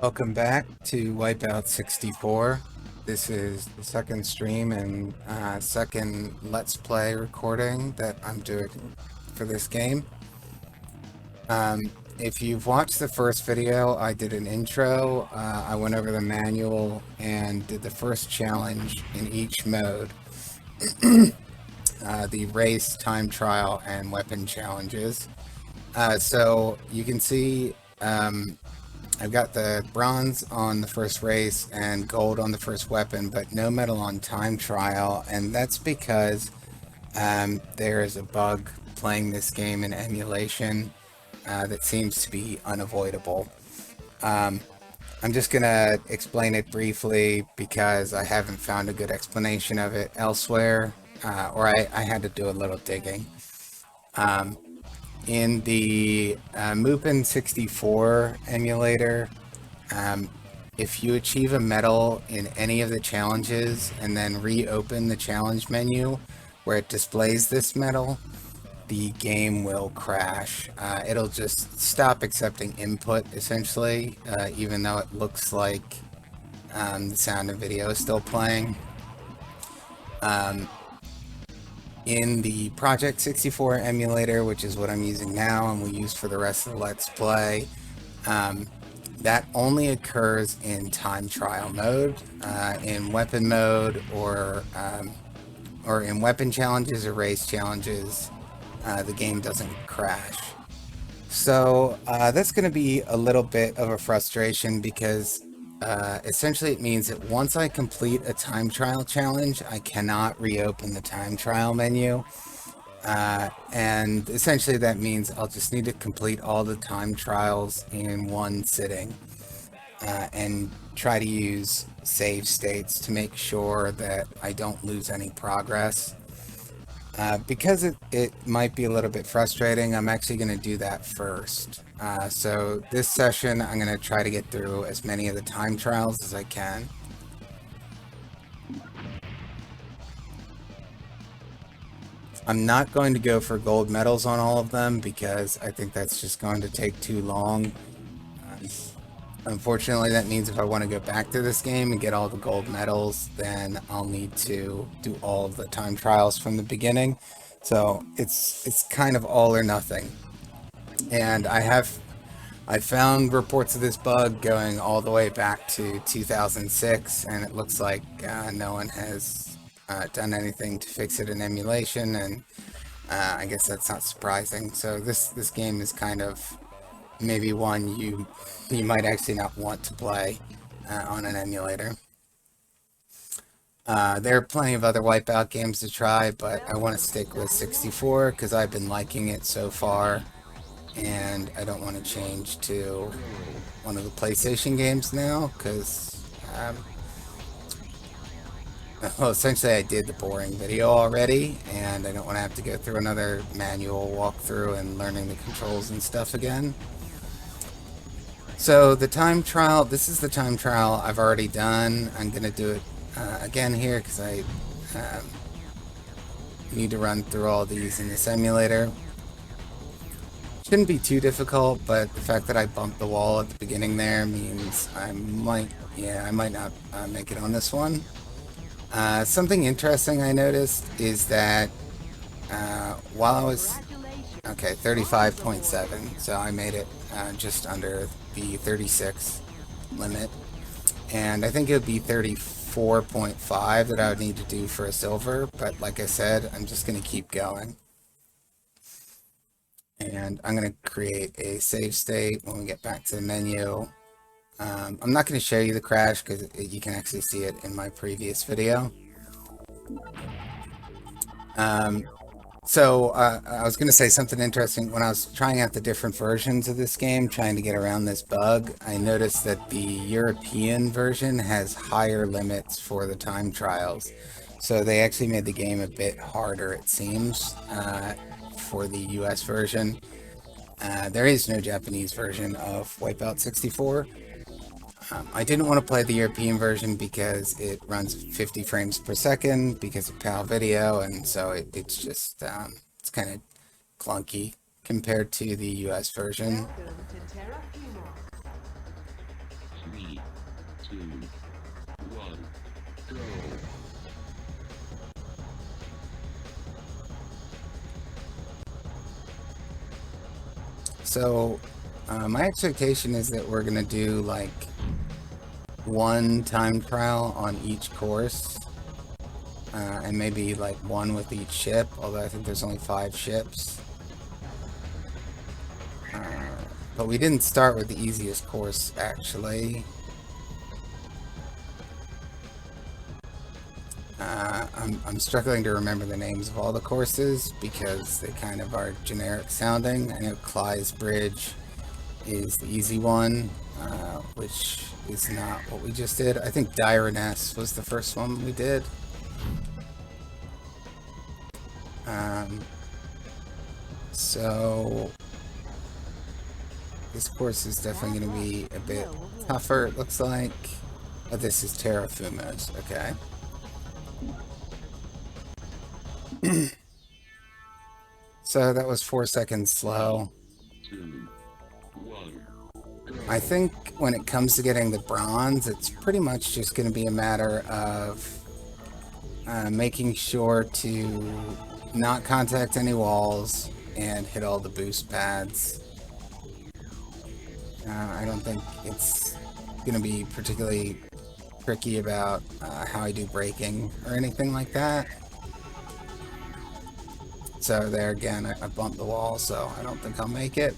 Welcome back to Wipeout 64. This is the second stream and second Let's Play recording that I'm doing for this game. If you've watched the first video, I did an intro. I went over the manual and did the first challenge in each mode. The race, time trial, and weapon challenges. So you can see I've got the bronze on the first race and gold on the first weapon, but no medal on time trial, and that's because there is a bug playing this game in emulation that seems to be unavoidable. I'm just gonna explain it briefly because I haven't found a good explanation of it elsewhere, or I had to do a little digging. In the Mupen 64 emulator, if you achieve a medal in any of the challenges and then reopen the challenge menu where it displays this medal, the game will crash. It'll just stop accepting input, essentially, even though it looks like the sound and video is still playing. In the Project 64 emulator, which is what I'm using now and we use for the rest of the Let's Play, that only occurs in time trial mode. In weapon mode or in weapon challenges or race challenges, the game doesn't crash. So that's going to be a little bit of a frustration because essentially it means that once I complete a time trial challenge, I cannot reopen the time trial menu. And essentially that means I'll just need to complete all the time trials in one sitting and try to use save states to make sure that I don't lose any progress. Because it might be a little bit frustrating, I'm actually going to do that first. So this session, I'm going to try to get through as many of the time trials as I can. I'm not going to go for gold medals on all of them because I think that's just going to take too long. Unfortunately, that means if I want to go back to this game and get all the gold medals, then I'll need to do all of the time trials from the beginning. So it's kind of all or nothing. And I found reports of this bug going all the way back to 2006, and it looks like no one has done anything to fix it in emulation, and I guess that's not surprising. So this game is kind of maybe one you might actually not want to play on an emulator. There are plenty of other Wipeout games to try, but I want to stick with 64 because I've been liking it so far, and I don't want to change to one of the PlayStation games now because, well, essentially I did the boring video already, and I don't want to have to go through another manual walkthrough and learning the controls and stuff again. So the time trial, this is the time trial I've already done. I'm going to do it again here because I need to run through all these in the simulator. Shouldn't be too difficult, but the fact that I bumped the wall at the beginning there means I might not make it on this one. Something interesting I noticed is that while I was, okay, 35.7, so I made it just under the 36 limit, and I think it would be 34.5 that I would need to do for a silver, but like I said, I'm just going to keep going. And I'm going to create a save state when we get back to the menu. I'm not going to show you the crash because you can actually see it in my previous video. So I was going to say something interesting. When I was trying out the different versions of this game, trying to get around this bug, I noticed that the European version has higher limits for the time trials. So they actually made the game a bit harder, it seems, for the US version. There is no Japanese version of Wipeout 64. I didn't want to play the European version because it runs 50 frames per second because of PAL video, and so it's just, it's kind of clunky compared to the US version. 3, 2, 1, go. So, my expectation is that we're gonna do like one time trial on each course, and maybe like one with each ship, although I think there's only 5 ships. But we didn't start with the easiest course, actually. I'm struggling to remember the names of all the courses because they kind of are generic sounding. I know Klies Bridge is the easy one, which is not what we just did. I think Dyroness was the first one we did. So this course is definitely going to be a bit tougher, it looks like. Oh, this is Terafumos, okay. So that was 4 seconds slow. I think when it comes to getting the bronze, it's pretty much just going to be a matter of making sure to not contact any walls and hit all the boost pads. I don't think it's going to be particularly tricky about how I do braking or anything like that. So there again, I bumped the wall, so I don't think I'll make it.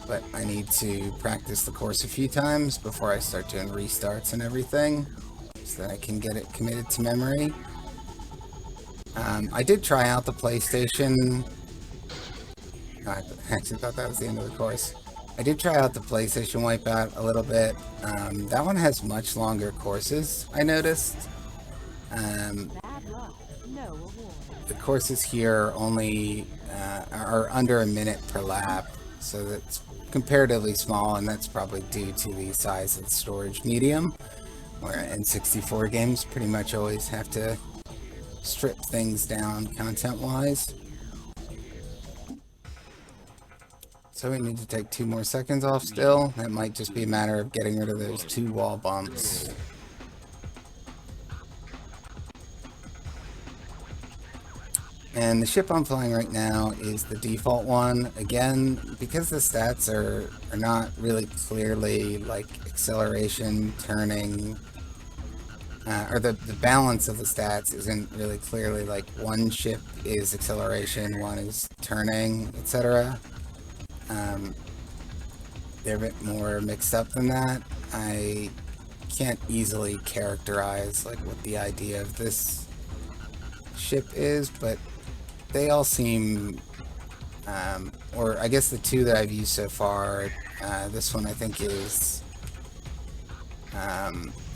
But I need to practice the course a few times before I start doing restarts and everything, so that I can get it committed to memory. I did try out the PlayStation. I actually thought that was the end of the course. I did try out the PlayStation Wipeout a little bit. That one has much longer courses, I noticed. The courses here only are under a minute per lap, so that's comparatively small, and that's probably due to the size of the storage medium, where N64 games pretty much always have to strip things down content-wise. So we need to take 2 more seconds off still. That might just be a matter of getting rid of those 2 wall bumps. And the ship I'm flying right now is the default one. Again, because the stats are not really clearly like acceleration, turning, or the balance of the stats isn't really clearly like one ship is acceleration, one is turning, etc. They're a bit more mixed up than that. I can't easily characterize like what the idea of this ship is, but they all seem, or I guess the 2 that I've used so far, this one I think is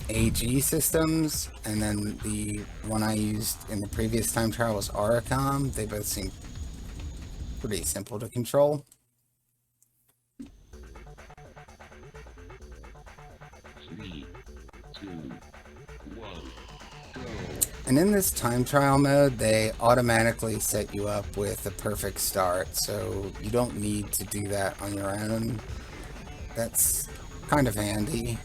AG systems, and then the one I used in the previous time trial was Auricom. They both seem pretty simple to control. And in this time trial mode, they automatically set you up with a perfect start, so you don't need to do that on your own. That's kind of handy.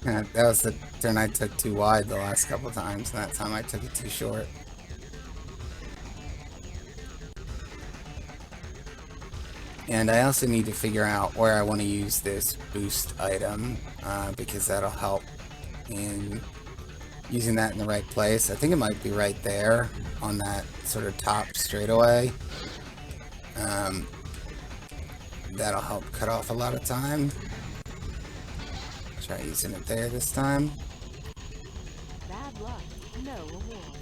That was the turn I took too wide the last couple times, and that time I took it too short. And I also need to figure out where I want to use this boost item, because that'll help in using that in the right place. I think it might be right there on that sort of top straightaway. That'll help cut off a lot of time. Try using it there this time.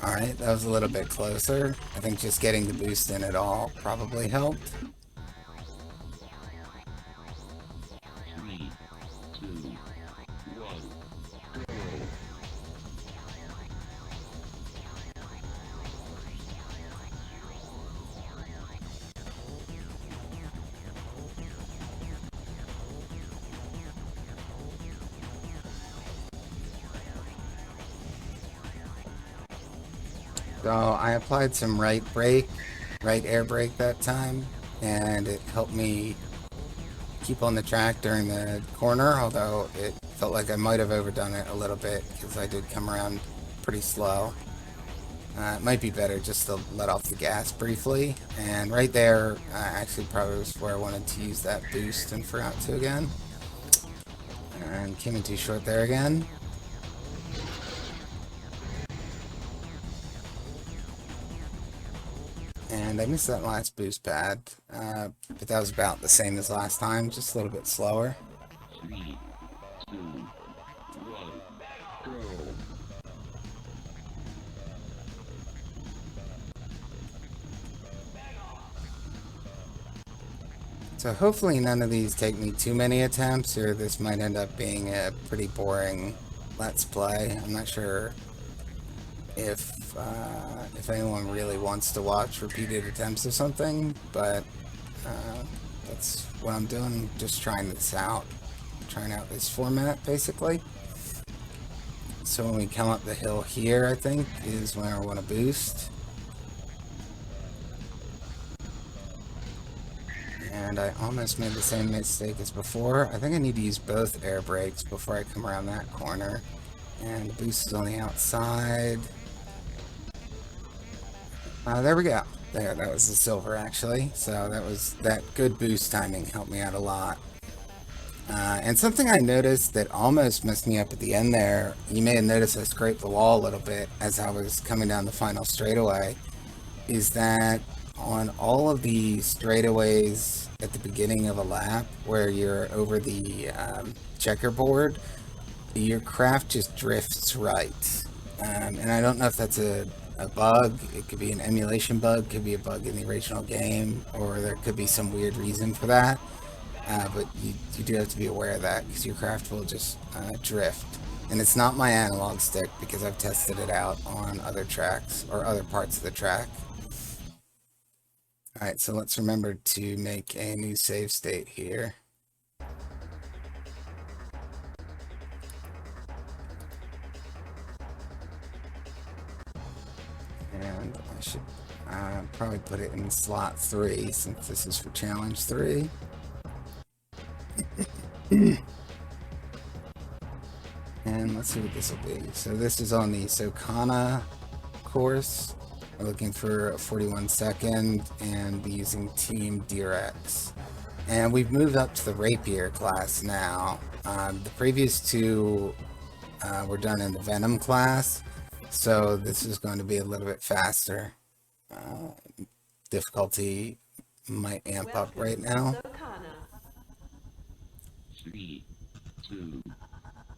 Alright, that was a little bit closer. I think just getting the boost in at all probably helped. So I applied some right air brake that time, and it helped me keep on the track during the corner, although it felt like I might have overdone it a little bit because I did come around pretty slow. It might be better just to let off the gas briefly, and right there actually probably was where I wanted to use that boost and forgot to again, and came in too short there again. And I missed that last boost pad, but that was about the same as last time, just a little bit slower. 3, 2, 1, go. So hopefully none of these take me too many attempts, or this might end up being a pretty boring Let's Play. I'm not sure if anyone really wants to watch repeated attempts of something, but that's what I'm doing, just trying this out. Trying out this format, basically. So when we come up the hill here, I think, is when I want to boost. And I almost made the same mistake as before. I think I need to use both air brakes before I come around that corner. And the boost is on the outside. There we go. There, that was the silver, actually. So that good boost timing helped me out a lot. And something I noticed that almost messed me up at the end there, you may have noticed I scraped the wall a little bit as I was coming down the final straightaway, is that on all of the straightaways at the beginning of a lap where you're over the checkerboard, your craft just drifts right. And I don't know if that's a bug. It could be an emulation bug, could be a bug in the original game, or there could be some weird reason for that. But you do have to be aware of that, because your craft will just drift. And it's not my analog stick, because I've tested it out on other tracks, or other parts of the track. Alright, so let's remember to make a new save state here. And I should probably put it in slot 3, since this is for challenge 3. And let's see what this will be. So this is on the Sokana course. We're looking for a 41 second and be using Team Direx. And we've moved up to the Rapier class now. The previous two were done in the Venom class, so this is going to be a little bit faster. Difficulty might amp up right now. 3, 2,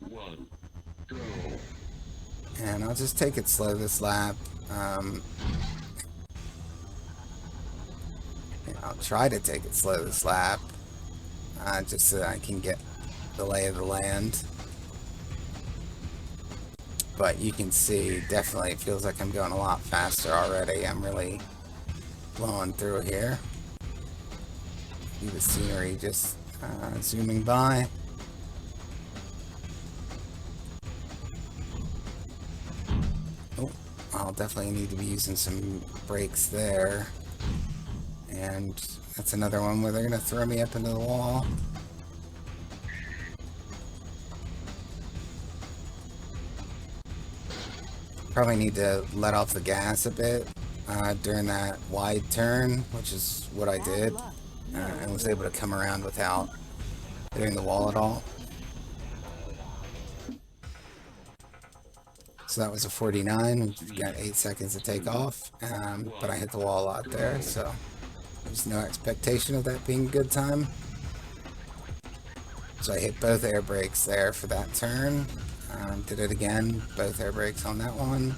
1, go. And I'll just take it slow this lap. I'll try to take it slow this lap, just so that I can get the lay of the land. But you can see, definitely it feels like I'm going a lot faster already. I'm really blowing through here. See the scenery just zooming by. Oh, I'll definitely need to be using some brakes there. And that's another one where they're going to throw me up into the wall. Probably need to let off the gas a bit during that wide turn, which is what I did. And was able to come around without hitting the wall at all. So that was a 49. We've got 8 seconds to take off, but I hit the wall a lot there, so there's no expectation of that being a good time. So I hit both air brakes there for that turn. Did it again, both air brakes on that one.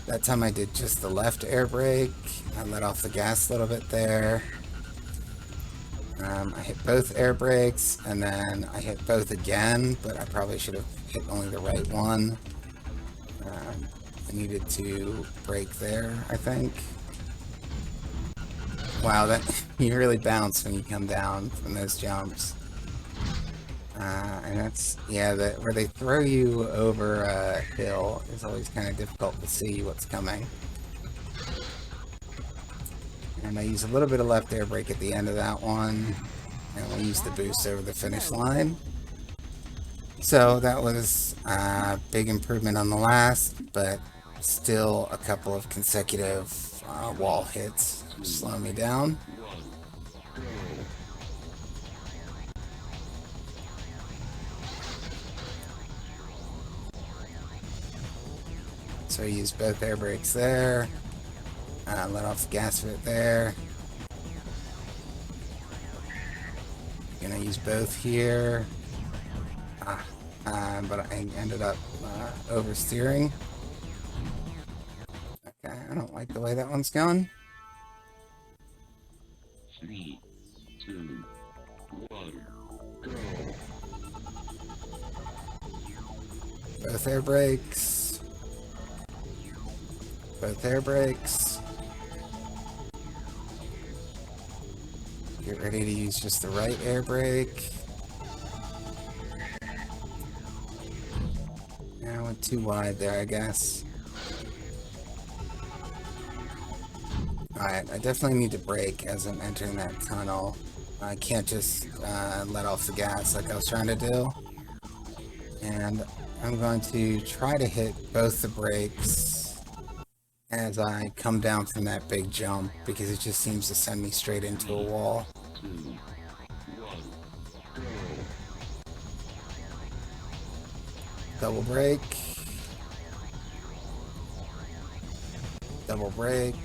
That time I did just the left air brake. I let off the gas a little bit there. I hit both air brakes, and then I hit both again, but I probably should have hit only the right one. I needed to brake there, I think. Wow, that you really bounce when you come down from those jumps. And that's, yeah, where they throw you over a hill is always kind of difficult to see what's coming. And I use a little bit of left air brake at the end of that one. And we'll use the boost over the finish line. So that was a big improvement on the last, but still a couple of consecutive wall hits slow me down. So I use both air brakes there. Let off the gas foot there. Gonna use both here. But I ended up oversteering. Okay, I don't like the way that one's going. 3, 2, 1, go. Both air brakes. Both air brakes. Get ready to use just the right air brake. I went too wide there, I guess. Alright, I definitely need to brake as I'm entering that tunnel. I can't just let off the gas like I was trying to do. And I'm going to try to hit both the brakes as I come down from that big jump, because it just seems to send me straight into a wall. 2, 1, go. Double brake. Double brake.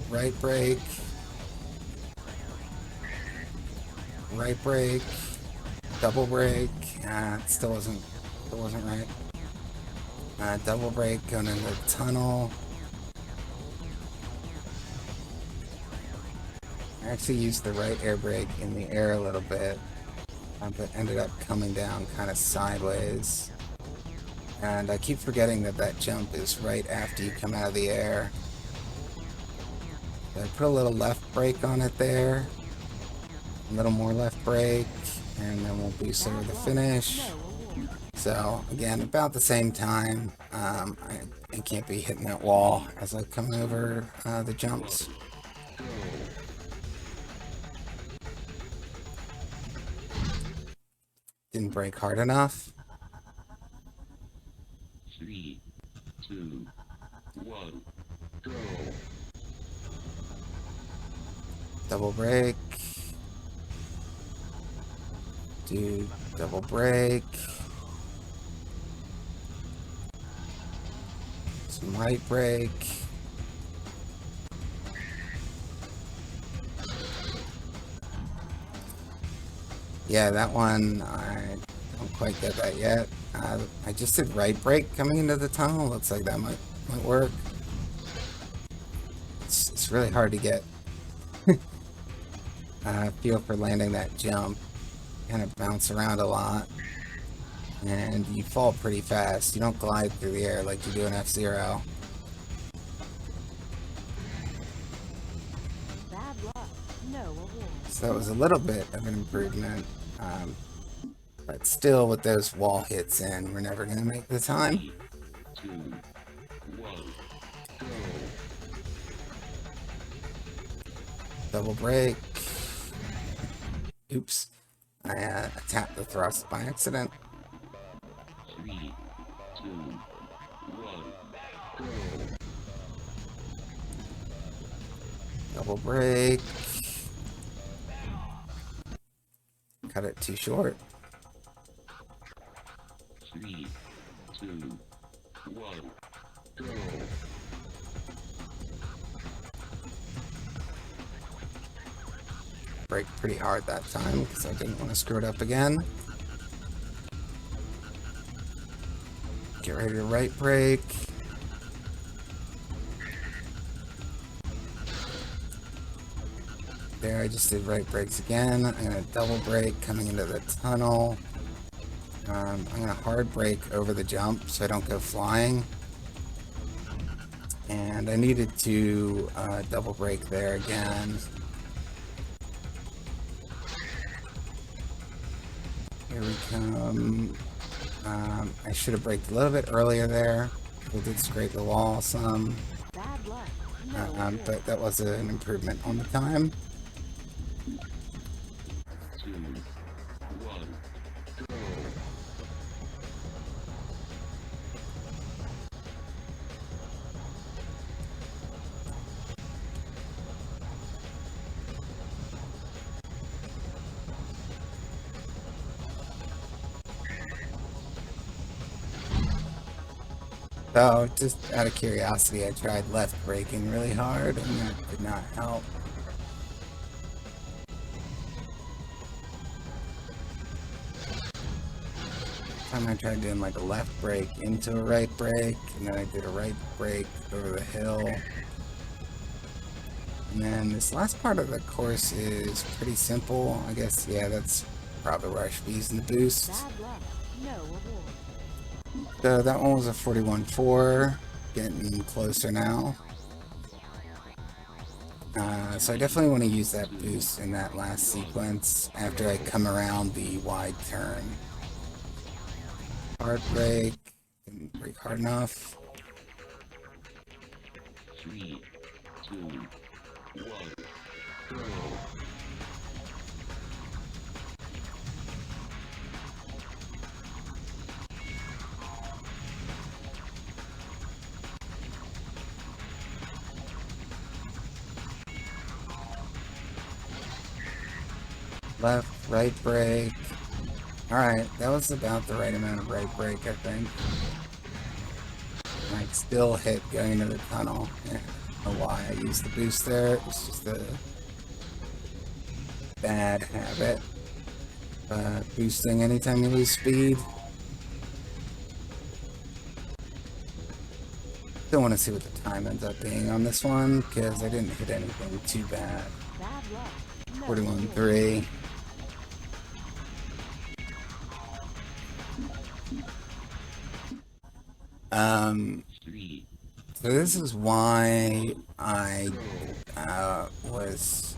Right brake. Right brake. Double brake. It still wasn't right. Double brake going into the tunnel. I actually used the right air brake in the air a little bit, but ended up coming down kind of sideways. And I keep forgetting that that jump is right after you come out of the air. So I put a little left brake on it there, a little more left brake, and then we'll boost over the finish. So again, about the same time, I can't be hitting that wall as I come over the jumps. Didn't brake hard enough. 3, 2, 1, go. Double brake. Do double brake. Some right brake. Yeah, that one, I don't quite get that yet. I just did right brake coming into the tunnel. Looks like that might work. It's really hard to get feel for landing that jump. Kind of bounce around a lot, and you fall pretty fast. You don't glide through the air like you do in F-Zero. Bad luck. No awards. So that was a little bit of an improvement, but still with those wall hits in, we're never going to make the time. 3, 2, 1, go. Double brake. Oops. I tapped the thrust by accident. 3, 2, 1, go. Double brake. Cut it too short. 3, 2, 1, go. Brake pretty hard that time because I didn't want to screw it up again. Get ready to right brake. There, I just did right brakes again. I'm going to double brake coming into the tunnel. I'm going to hard brake over the jump so I don't go flying. And I needed to double brake there again. Here we come. I should have braked a little bit earlier there. We did scrape the wall some, Bad luck. No but that was an improvement on the time. 2, 1, go. So, just out of curiosity, I tried left braking really hard, and that did not help. Time I tried doing like a left brake into a right brake, and then I did a right brake over the hill. And then this last part of the course is pretty simple. I guess, yeah, that's probably where I should be using the boost. Bad luck. No award. So that one was a 41.4, getting closer now. So I definitely want to use that boost in that last sequence after I come around the wide turn. Hard brake, didn't brake hard enough. 3, 2, 1, go. Left, right brake. Alright, that was about the right amount of right brake, I think. I still hit going into the tunnel. Yeah, I don't know why I used the boost there. It's just a bad habit. Boosting anytime you lose speed. Still want to see what the time ends up being on this one, because I didn't hit anything too bad. Bad luck. No 41.3. So this is why I was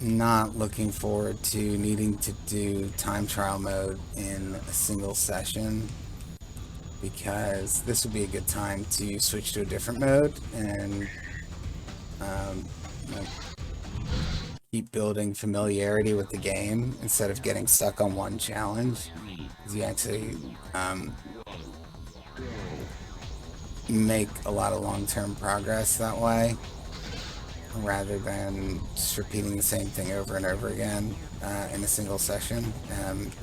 not looking forward to needing to do time trial mode in a single session, because this would be a good time to switch to a different mode and like keep building familiarity with the game instead of getting stuck on one challenge. You actually make a lot of long-term progress that way, rather than just repeating the same thing over and over again in a single session.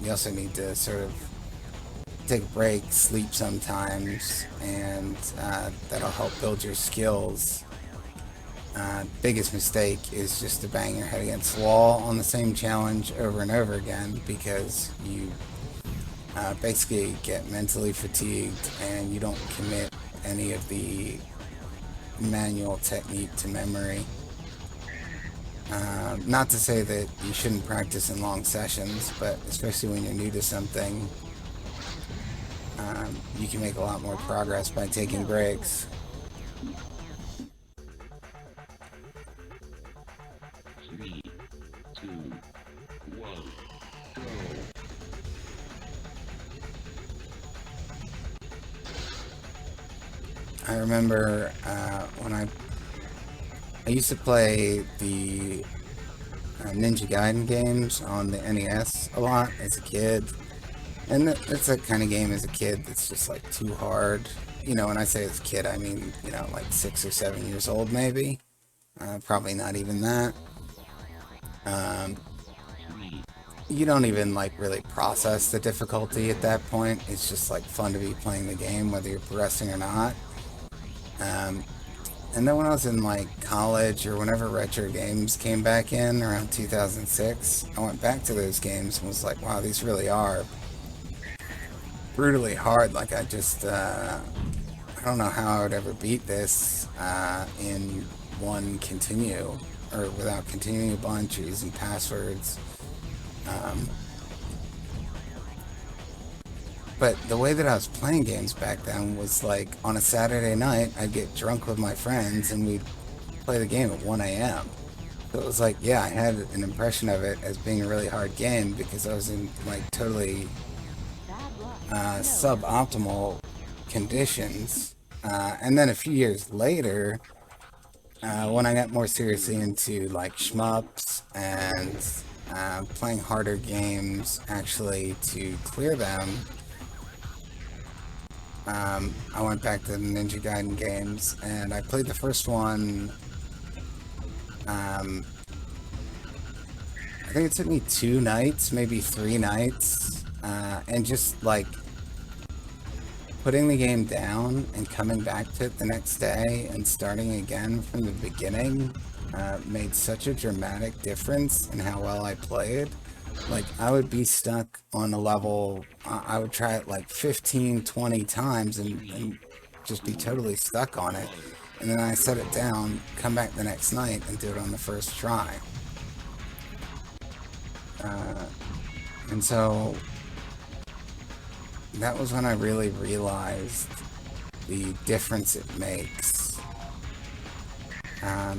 You also need to sort of take a break, sleep sometimes, and that'll help build your skills. Biggest mistake is just to bang your head against the wall on the same challenge over and over again, because you basically get mentally fatigued and you don't commit any of the manual technique to memory. Not to say that you shouldn't practice in long sessions, but especially when you're new to something, you can make a lot more progress by taking breaks. 3, 2, 1, go. I remember when I used to play the Ninja Gaiden games on the NES a lot as a kid, and it's a kind of game as a kid that's just like too hard. You know, when I say as a kid, I mean, you know, like 6 or 7 years old maybe. Probably not even that. You don't even like really process the difficulty at that point. It's just like fun to be playing the game, whether you're progressing or not. And then when I was in like college, or whenever retro games came back in around 2006, I went back to those games and was like, wow, these really are brutally hard. Like I just, I don't know how I would ever beat this in one continue, or without continuing a bunch or using passwords. But the way that I was playing games back then was like on a Saturday night, I'd get drunk with my friends and we'd play the game at 1 a.m. So it was like, yeah, I had an impression of it as being a really hard game because I was in like totally suboptimal conditions. And then a few years later, when I got more seriously into like shmups and playing harder games actually to clear them, I went back to the Ninja Gaiden games and I played the first one. I think it took me 2 nights, maybe 3 nights, and just like putting the game down and coming back to it the next day and starting again from the beginning made such a dramatic difference in how well I played. Like, I would be stuck on a level, I would try it like 15, 20 times and just be totally stuck on it. And then I set it down, come back the next night, and do it on the first try. And so that was when I really realized the difference it makes to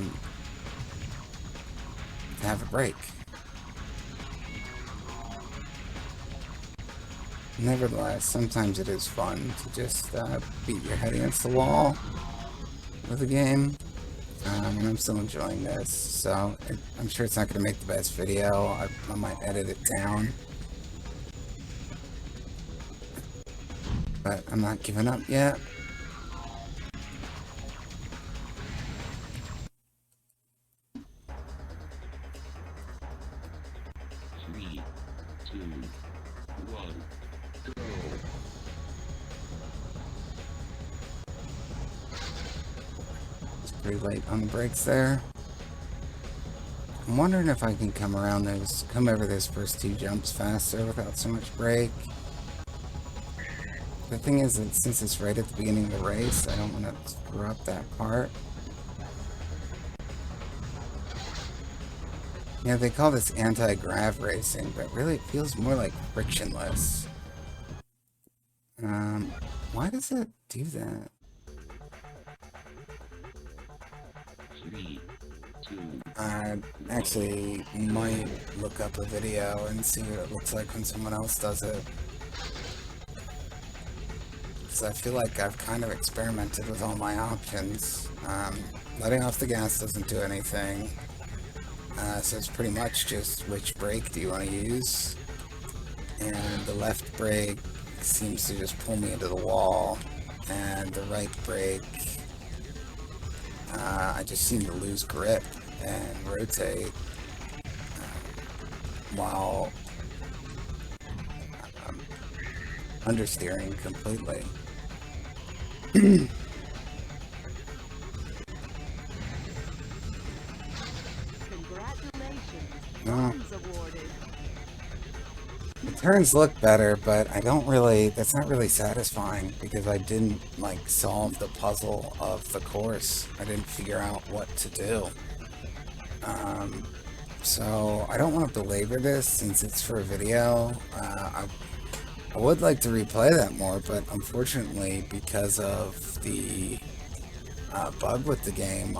have a break. Nevertheless, sometimes it is fun to just beat your head against the wall with a game. And I'm still enjoying this, so I'm sure it's not going to make the best video. I might edit it down. But I'm not giving up yet. Three, two, one, go. It's pretty late on the brakes there. I'm wondering if I can come over those first 2 jumps faster without so much brake. The thing is that since it's right at the beginning of the race, I don't want to screw up that part. Yeah, they call this anti-grav racing, but really it feels more like frictionless. Why does it do that? 3, 2, I actually might look up a video and see what it looks like when someone else does it. Because I feel like I've kind of experimented with all my options. Letting off the gas doesn't do anything. So it's pretty much just which brake do you want to use. And the left brake seems to just pull me into the wall. And the right brake, I just seem to lose grip and rotate while understeering completely. Congratulations. No. Bronze awarded. The turns look better, but that's not really satisfying because I didn't like solve the puzzle of the course. I didn't figure out what to do. So I don't want to belabor this since it's for a video. I would like to replay that more, but unfortunately because of the bug with the game,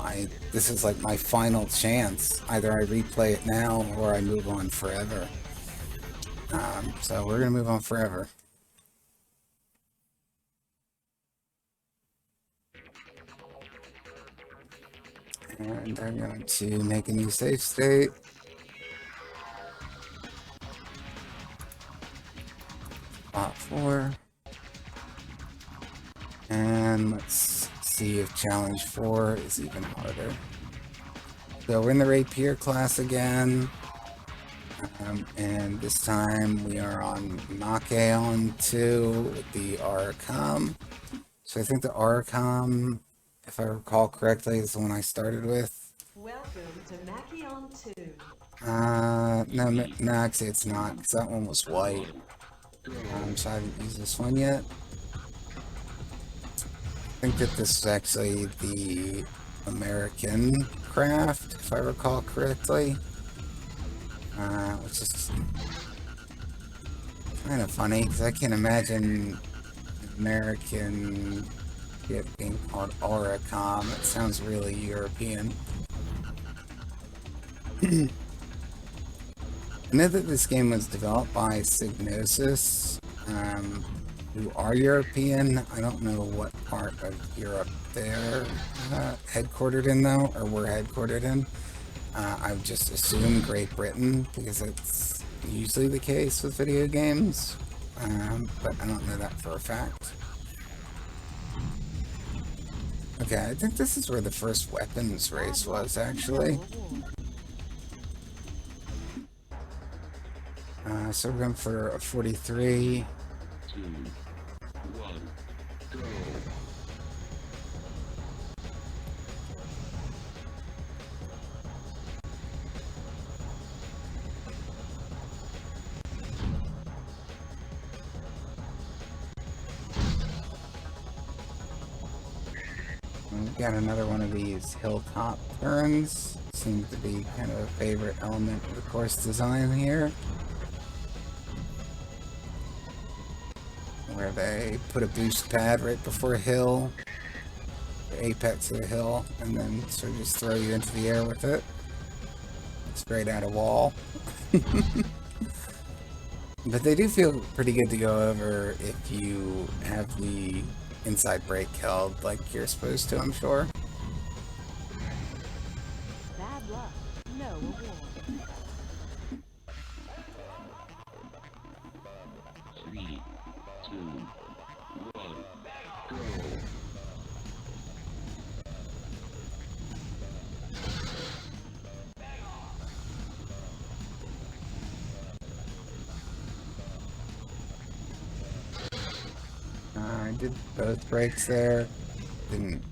this is like my final chance. Either I replay it now or I move on forever. So we're gonna move on forever. And I'm going to make a new save state. Spot 4. And let's see if challenge 4 is even harder. So we're in the Rapier class again. And this time we are on Machaon 2 with the Auricom. So I think the Auricom, if I recall correctly, is the one I started with. Welcome to Machaon 2. No, actually it's not, because that one was white. So I haven't used this one yet. I think that this is actually the American craft, if I recall correctly. Which is kind of funny, because I can't imagine American ship being called Auricom. It sounds really European. I know that this game was developed by Psygnosis. who are European. I don't know what part of Europe they're headquartered in, though, or were headquartered in. I would just assume Great Britain, because it's usually the case with video games, but I don't know that for a fact. Okay, I think this is where the first weapons race was, actually. So we're going for a 43. 2, 1, go. We've got another one of these hilltop turns. Seems to be kind of a favorite element of the course design here, where they put a boost pad right before a hill, the apex of the hill, and then sort of just throw you into the air with it. Straight at a wall. But they do feel pretty good to go over if you have the inside brake held like you're supposed to, I'm sure. Bad luck, no reward. 3, 2, 1, go. I did both brakes there. Didn't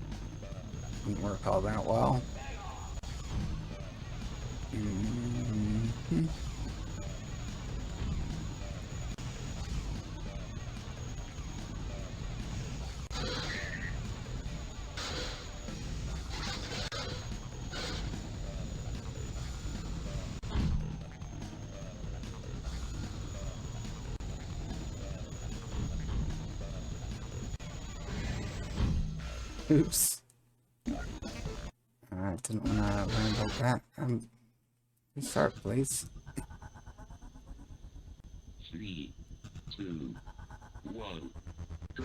work all that well. Oops. I didn't want to learn about that. Restart, please. 3, 2, 1, go.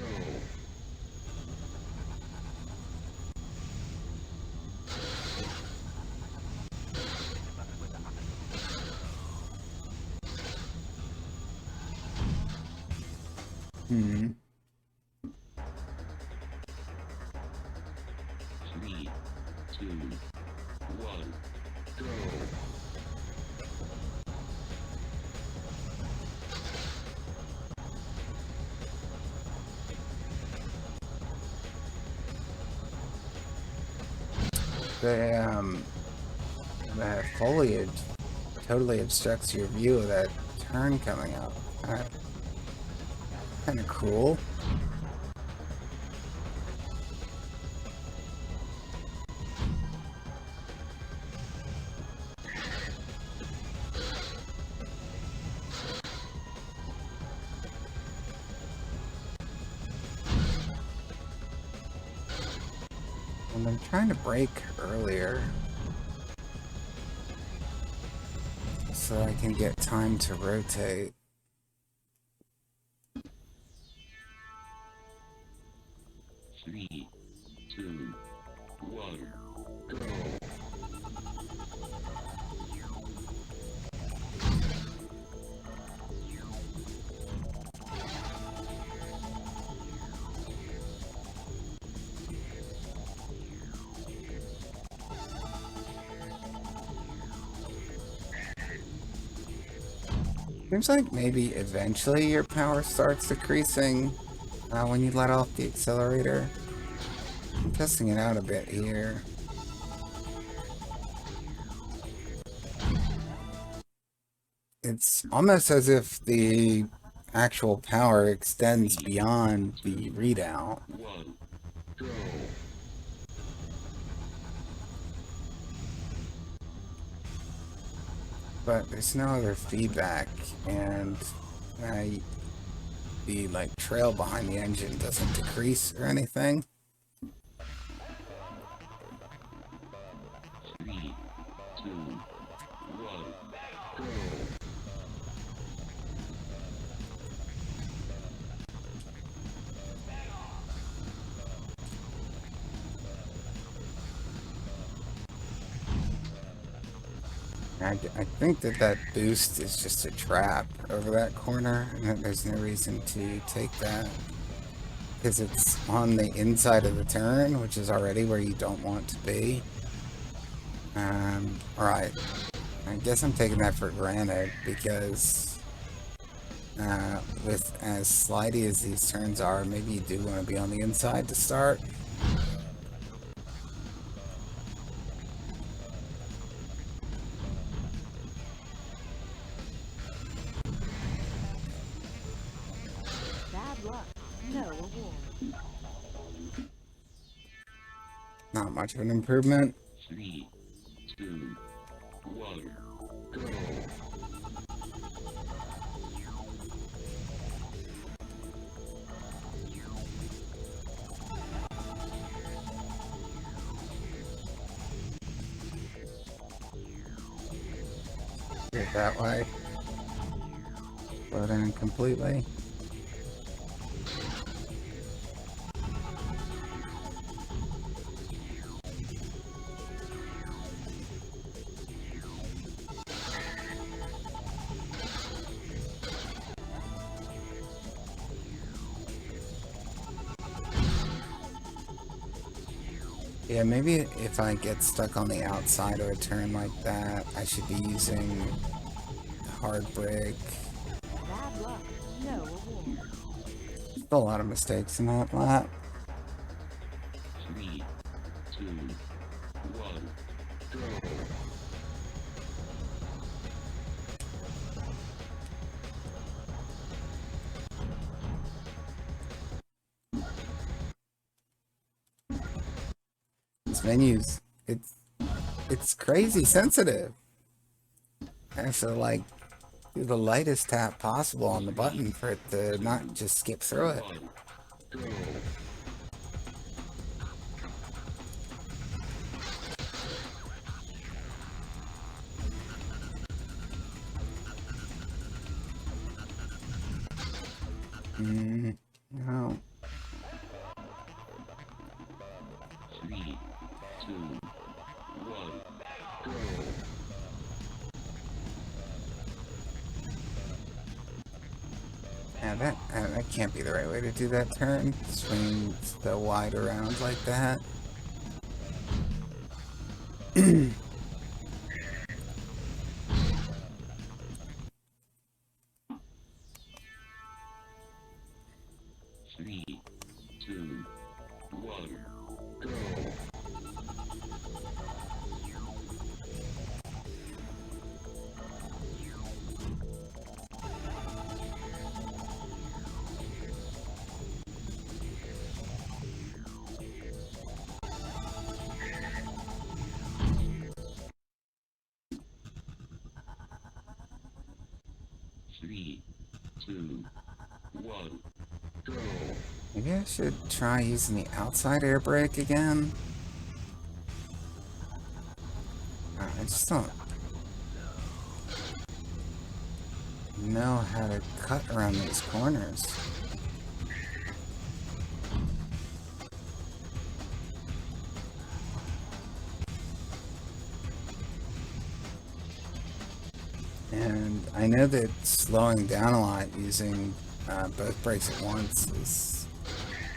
Hmm. 3, 2, 1, go. The foliage totally obstructs your view of that turn coming up. Kind of cool. And I'm trying to brake earlier so I can get time to rotate. 3, 2, 1, go. Seems like maybe eventually your power starts decreasing when you let off the accelerator. I'm testing it out a bit here. It's almost as if the actual power extends beyond the readout. 1, go. But there's no other feedback, and the like trail behind the engine doesn't decrease or anything. 3, 2, 1, go. I think that that boost is just a trap over that corner, and that there's no reason to take that. Because it's on the inside of the turn, which is already where you don't want to be. Alright. I guess I'm taking that for granted, because with as slidey as these turns are, maybe you do want to be on the inside to start. Bad luck. No reward. Not much of an improvement. 3, 2, 1, go. Do it that way. Slow down completely. Yeah, maybe if I get stuck on the outside of a turn like that, I should be using hard break. Bad luck. No reward. Still a lot of mistakes in that lap. 3, 2, 1, go. This menu's it's crazy sensitive. I have to like do the lightest tap possible on the button for it to not just skip through it. 1, go. No. 3, 2, 1, go. Yeah, that can't be the right way to do that turn. Swing the wide around like that. 3, 2, 1, go. Three, 2, 1, go. Maybe I should try using the outside air brake again. I just don't know how to cut around these corners. And I know that slowing down a lot using both brakes at once is...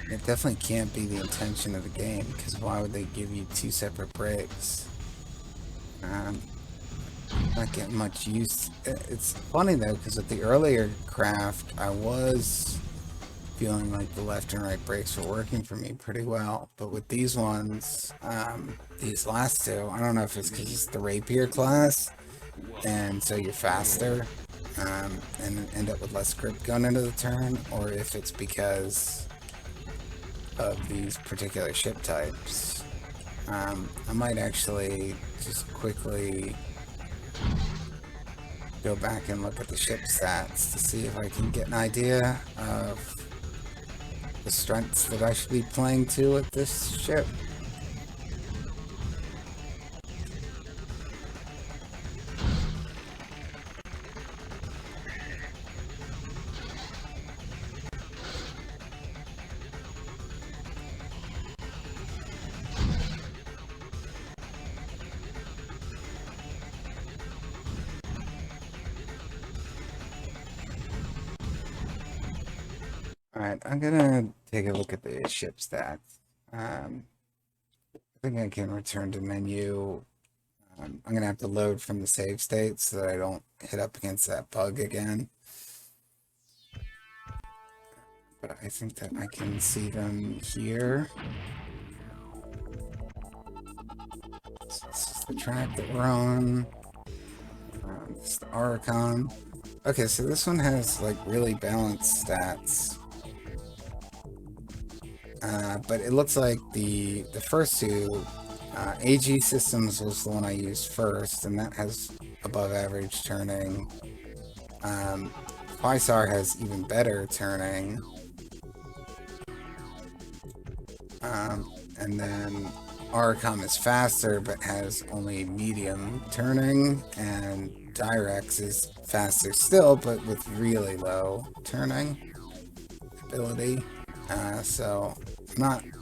It definitely can't be the intention of the game, because why would they give you two separate brakes? Not getting much use. It's funny though, because with the earlier craft, I was feeling like the left and right brakes were working for me pretty well. But with these ones, these last two, I don't know if it's because it's the Rapier class, and so you're faster, and end up with less grip going into the turn, or if it's because of these particular ship types. I might actually just quickly go back and look at the ship stats to see if I can get an idea of the strengths that I should be playing to with this ship. Alright, I'm gonna take a look at the ship stats. I think I can return to menu. I'm gonna have to load from the save state so that I don't hit up against that bug again. But I think that I can see them here. So this is the track that we're on. This is the Auricom. Okay, so this one has like really balanced stats. But it looks like the first two, AG Systems was the one I used first, and that has above average turning. Feisar has even better turning. And then Auricom is faster, but has only medium turning, and Direx is faster still, but with really low turning ability. So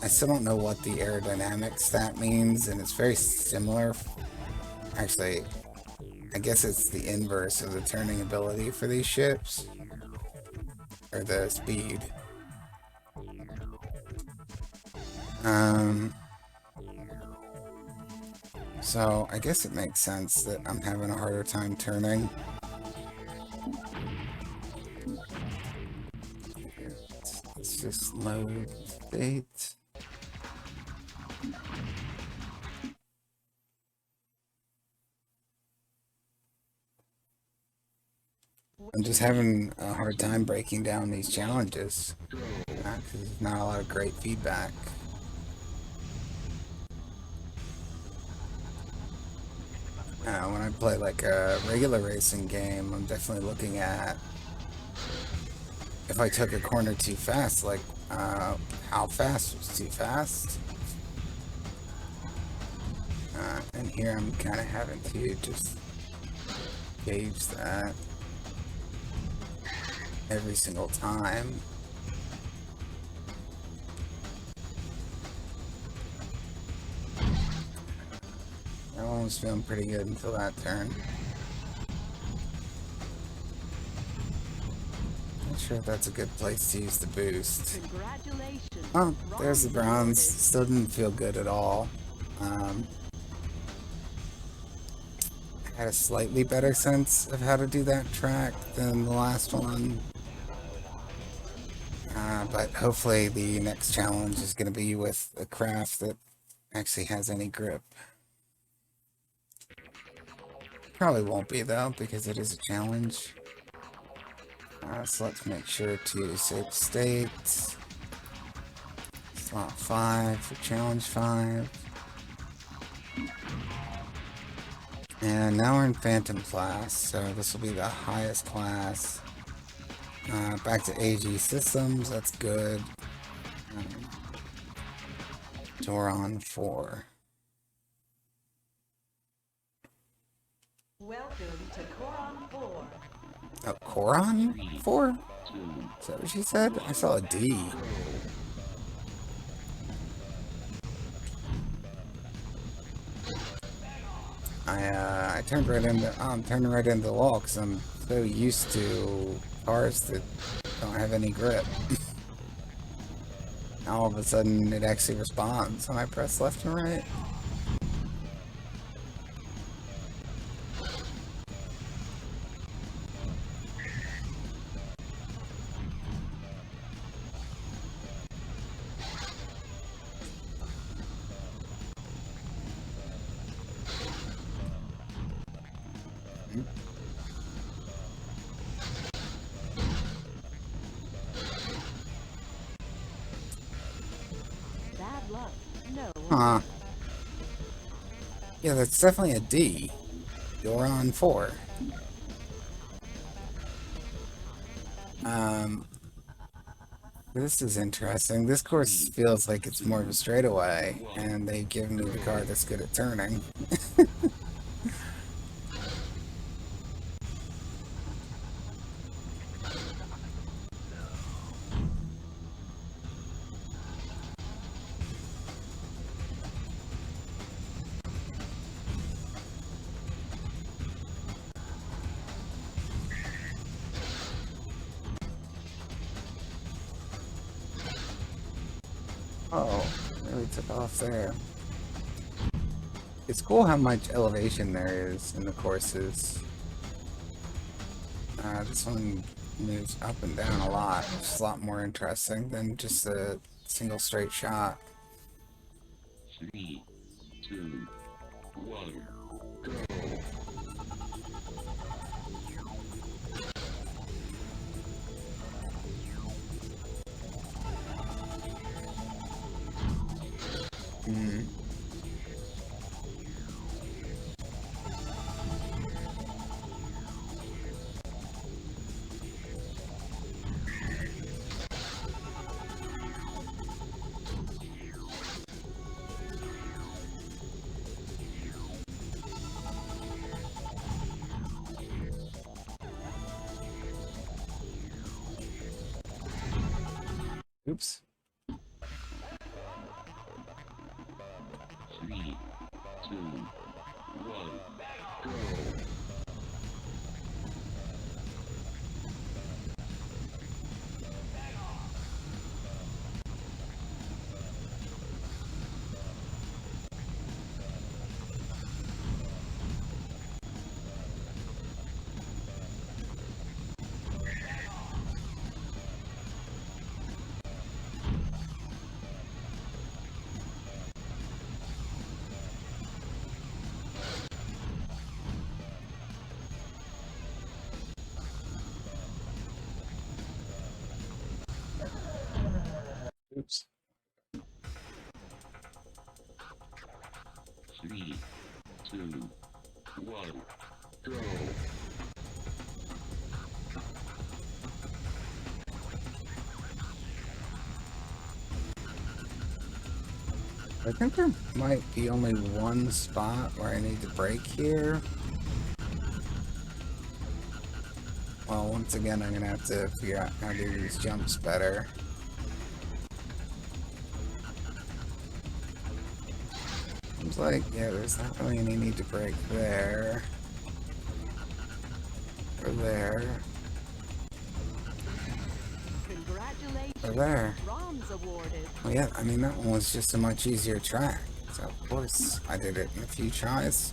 I still don't know what the aerodynamic stat means, and it's very similar. Actually, I guess it's the inverse of the turning ability for these ships, or the speed. So I guess it makes sense that I'm having a harder time turning. Let's just load state. I'm just having a hard time breaking down these challenges because there's not a lot of great feedback. When I play like a regular racing game, I'm definitely looking at if I took a corner too fast, like how fast was too fast. And here I'm kind of having to just gauge that every single time. That one was feeling pretty good until that turn. Not sure if that's a good place to use the boost. Congratulations. Oh, there's the bronze. Still didn't feel good at all. Had a slightly better sense of how to do that track than the last one. But hopefully the next challenge is going to be with a craft that actually has any grip. Probably won't be though, because it is a challenge. So let's make sure to save state. Slot 5 for challenge 5. And now we're in Phantom class, so this will be the highest class. Back to AG Systems, that's good. Doron 4. Welcome to Coron 4. Oh, Coron 4? Is that what she said? I saw a D. I turned right into I'm turning right into the wall because I'm so used to cars that don't have any grip. Now all of a sudden it actually responds when I press left and right. Bad luck. No. Huh. Yeah, that's definitely a D. Doron 4. This is interesting. This course feels like it's more of a straightaway, and they give me the car that's good at turning. Oh, really took off there. It's cool how much elevation there is in the courses. This one moves up and down a lot. It's a lot more interesting than just a single straight shot. 3, 2, 1, go! Oops. 3, 2, 1, go! Oops. 3, 2, 1, go! I think there might be only one spot where I need to brake here. Well, once again, I'm gonna have to figure out how to do these jumps better. Seems like, yeah, there's not really any need to brake there. Or there. Congratulations. Or there. Bronze awarded. Well, yeah, I mean, that one was just a much easier track. So, of course, I did it in a few tries.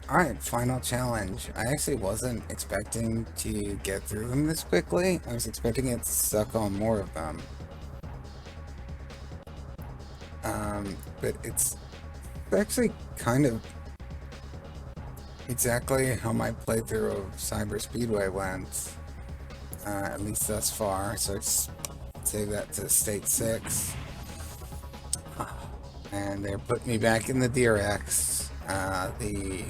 Alright, final challenge. I actually wasn't expecting to get through them this quickly. I was expecting it to suck on more of them. But it's actually kind of exactly how my playthrough of Cyber Speedway went. At least thus far. So let's save that to state 6. And they're putting me back in the Direx. The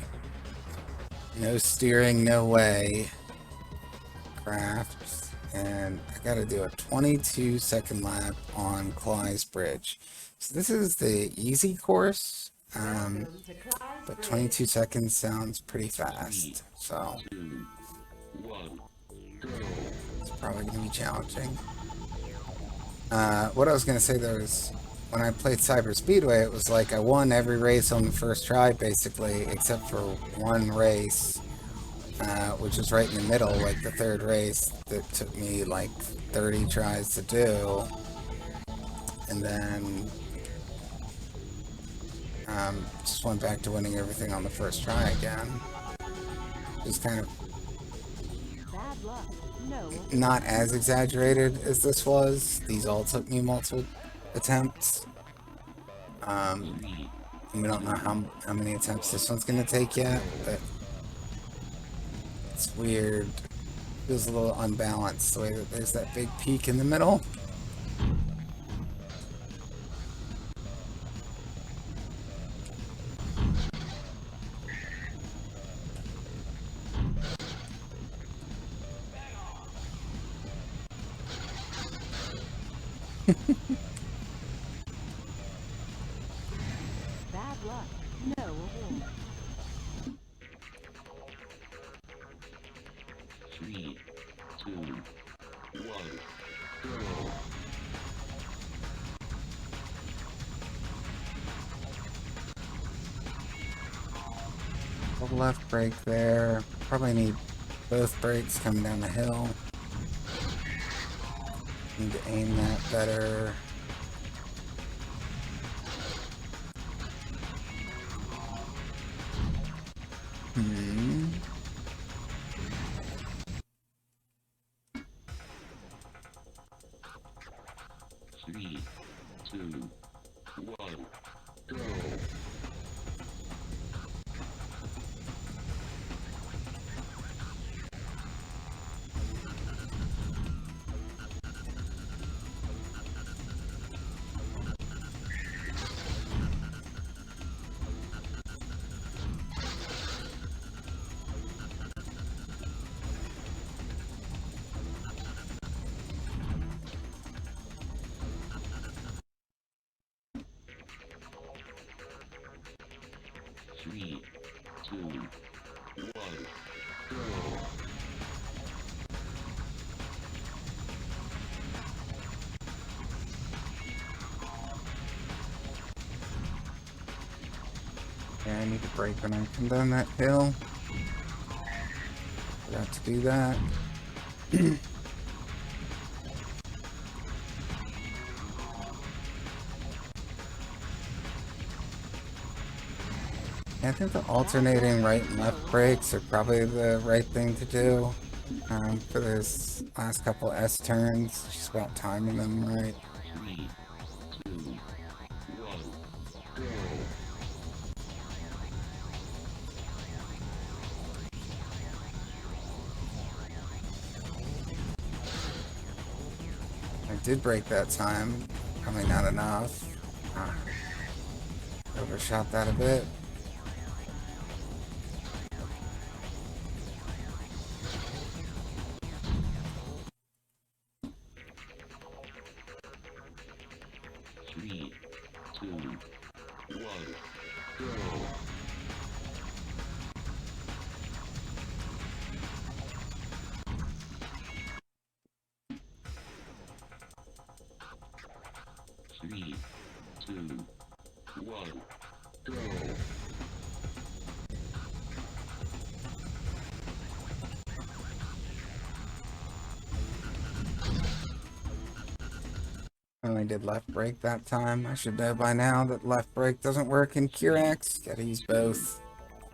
no steering, no way craft. And I gotta do a 22-second lap on Klies Bridge. So this is the easy course, but 22 seconds sounds pretty fast. So 2, 1, go! it's probably gonna be challenging. What I was gonna say though is, when I played Cyber Speedway, it was like I won every race on the first try, basically, except for one race, which was right in the middle, like the third race, that took me like 30 tries to do. And then just went back to winning everything on the first try again. Just kind of Bad luck. No. not as exaggerated as this was. These all took me multiple attempts. We don't know how many attempts this one's gonna take yet, but it's weird. Feels a little unbalanced the way that there's that big peak in the middle. Bad luck. No award. 3, 2, 1, go! The left brake there. Probably need both brakes coming down the hill. Need to aim that better. Hmm. Three, two, one, go. Three, two, one, go. Yeah, I need to brake when I come down that hill. Forgot to do that. I think the alternating right and left brakes are probably the right thing to do for this last couple S turns. Just about timing them right. Three, two, one, go. I did brake that time. Probably not enough. Overshot that a bit. Three, two, one, go. Three, two, one, go. I only did left brake that time. I should know by now that left brake doesn't work in Direx. Gotta use both.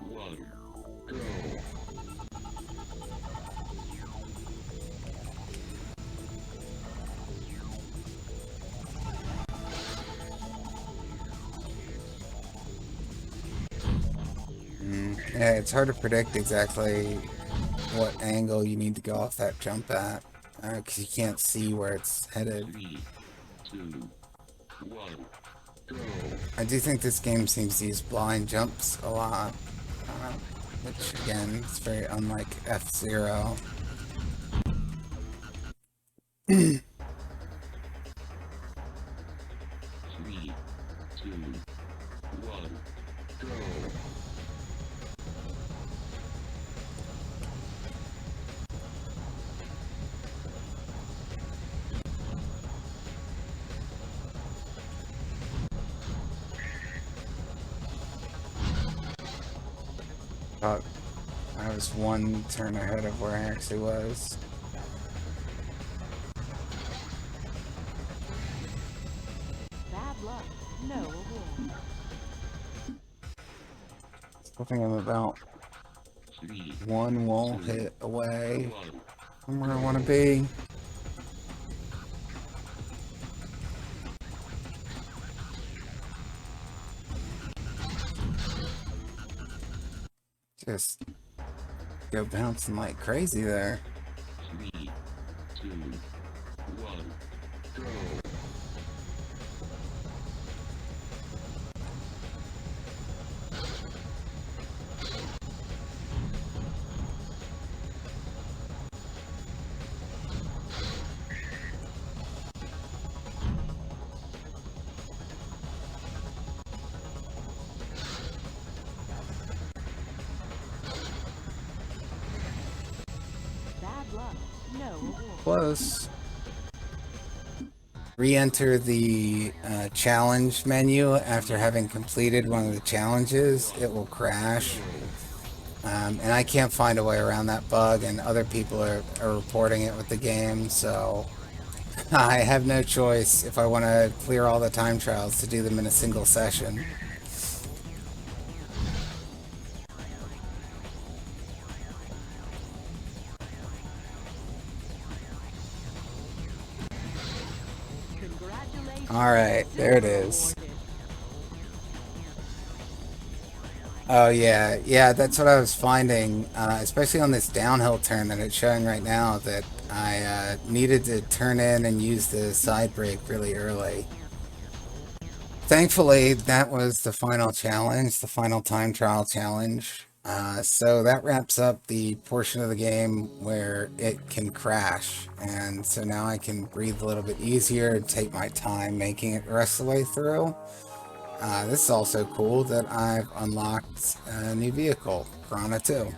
One, go. Yeah, it's hard to predict exactly what angle you need to go off that jump at, because you can't see where it's headed. Three, two, one, go. I do think this game seems to use blind jumps a lot, which again, is very unlike F-Zero. Three, two, one, go. Thought I was one turn ahead of where I actually was. Bad luck. No award. Still think I'm about Three, one wall hit away one, from where I want to be. Just go bouncing like crazy there. three, two, one, go. Bad luck. No award. Close. Re-enter the challenge menu after having completed one of the challenges. It will crash. And I can't find a way around that bug, and other people are reporting it with the game, so I have no choice if I want to clear all the time trials to do them in a single session. Congratulations. Alright, there it Silver is. awarded. Oh yeah, that's what I was finding, especially on this downhill turn that it's showing right now, that I needed to turn in and use the side brake really early. Thankfully, that was the final challenge, the final time trial challenge. So that wraps up the portion of the game where it can crash, and so now I can breathe a little bit easier and take my time making it the rest of the way through. This is also cool that I've unlocked a new vehicle, Piranha 2.